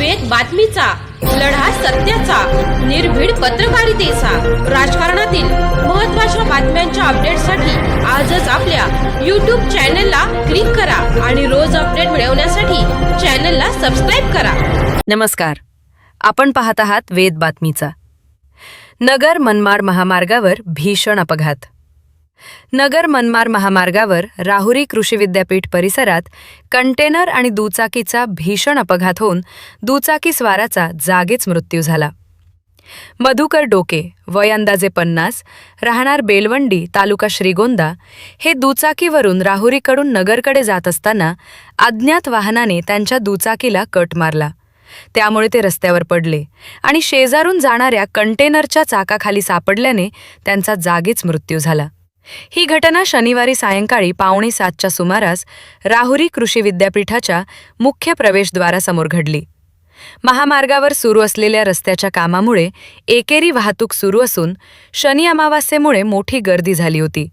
वेद बातमीचा, लढा सत्याचा, निर्भीड पत्रकारितेचा, राजकारणातील महत्त्वाच्या बातम्यांच्या अपडेटसाठी आजच आपल्या YouTube चॅनलला क्लिक करा आणि रोज अपडेट मिळवण्यासाठी चॅनलला सबस्क्राइब करा. नमस्कार, आपण पाहत आहात वेद बातमीचा. नगर मनमाड महामार्गावर भीषण अपघात. नगर मनमाड महामार्गावर राहुरी कृषी विद्यापीठ परिसरात कंटेनर आणि दुचाकीचा भीषण अपघात होऊन दुचाकी स्वाराचा जागीच मृत्यू झाला. मधुकर डोके, वय अंदाजे 50, राहणार बेलवंडी, तालुका श्रीगोंदा, हे दुचाकीवरून राहुरीकडून नगरकडे जात असताना अज्ञात वाहनाने त्यांच्या दुचाकीला कट मारला. त्यामुळे ते रस्त्यावर पडले आणि शेजारून जाणाऱ्या कंटेनरच्या चाकाखाली सापडल्याने त्यांचा जागीच मृत्यू झाला. ही घटना शनिवारी सायंकाळी 6:45च्या सुमारास राहुरी कृषी विद्यापीठाच्या मुख्य प्रवेशद्वारासमोर घडली. महामार्गावर सुरू असलेल्या रस्त्याच्या कामामुळे एकेरी वाहतूक सुरू असून शनी अमावास्येमुळे मोठी गर्दी झाली होती.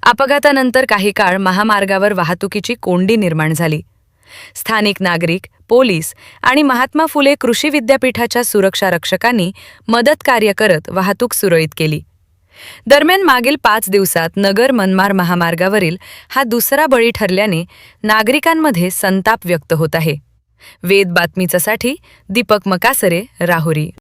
अपघातानंतर काही काळ महामार्गावर वाहतुकीची कोंडी निर्माण झाली. स्थानिक नागरिक, पोलीस आणि महात्मा फुले कृषी विद्यापीठाच्या सुरक्षा रक्षकांनी मदतकार्य करत वाहतूक सुरळीत केली. दरम्यान मागील 5 दिवसात नगर मनमाड महामार्गावरील हा दुसरा बळी ठरल्याने नागरिकांमध्ये संताप व्यक्त होत आहे. वेद बातमीसाठी दीपक मकासरे, राहुरी.